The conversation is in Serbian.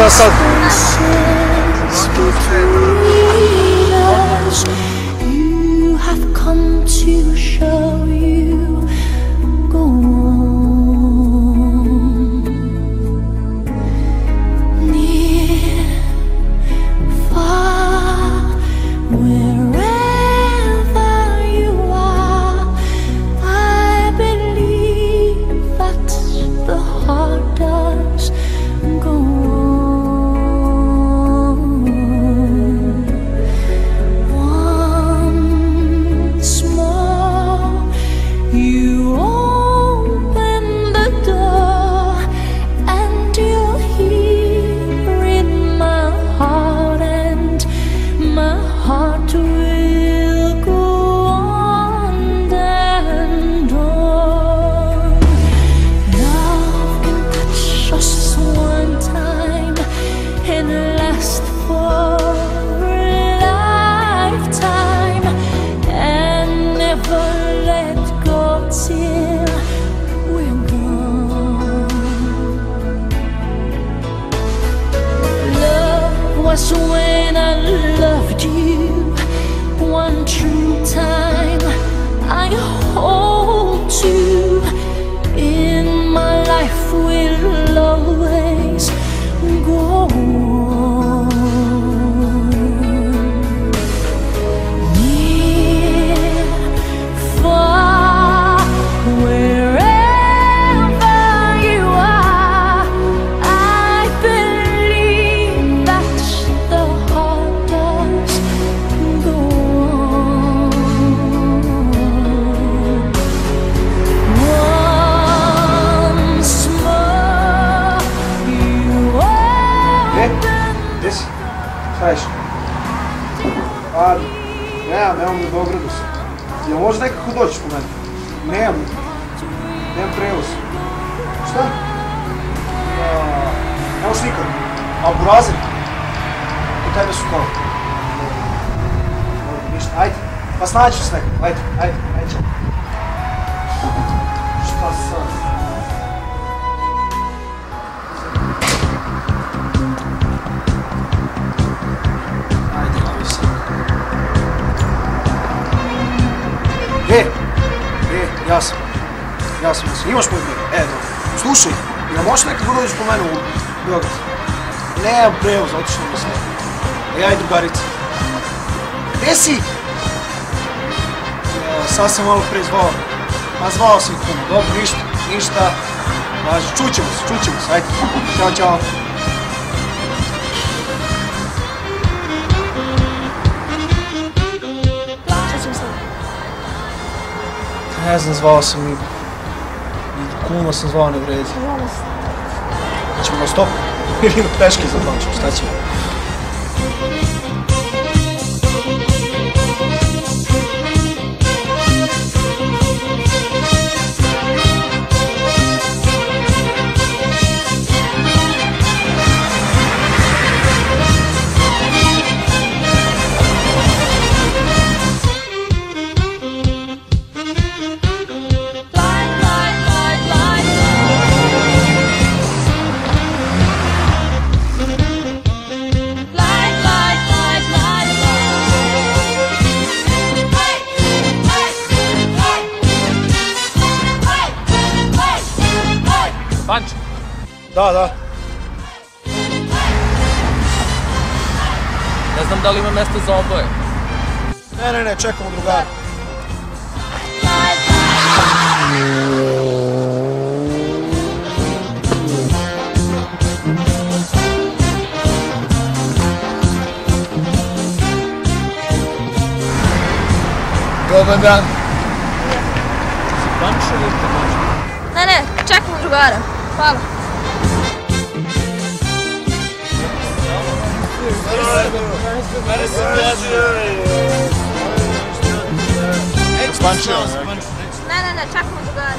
Šta sad? You have come to show you go on. Near, far, wherever you are, I believe that the heart does go on. Once more, you open the door, and you'll hear in my heart, and my heart will go on and on. Love can touch us one time and last for a lifetime, and never let go till we're gone. Love was when I loved you one true time. I hold you in my life, will always go on. Near, far, wherever you are, I believe that the heart does go on. Once more, you open. Gdje si? Šta ješ? Nemam u Beogradu se. Jel može nekako doći po mene? Nemam prevoz. Šta? Ne možeš nikad. A Burazir? U tebe su kao. Ništa, ajde. Pa snaći ću se nekako. Ajde. Čao. Šta sad? Ja sam. Imaš moj broj? Dobro. Slušaj, jel možeš nekako dođeš po mene u Beograd? Nemam prevoz, otišao mi se. Ja i drugarica. Gdje si? Sad sam malo pre zvao. Ma zvao sam ih puno. Dobro, ništa. Važi, čućemo se, ajde. Ćao. Ne znam, zvao sam i kuma sam zvao, ne vredi. Ćemo na stop ili na peške zapančemo, šta ćemo? Panče? Da. Ne znam da li ima mesta za oboje. Ne, čekamo drugara. Dobar dan. Panče ili Panče? Ne, čekamo drugara. Hvala. Mene se prijazio. Panče. Ne, čekamo drugara.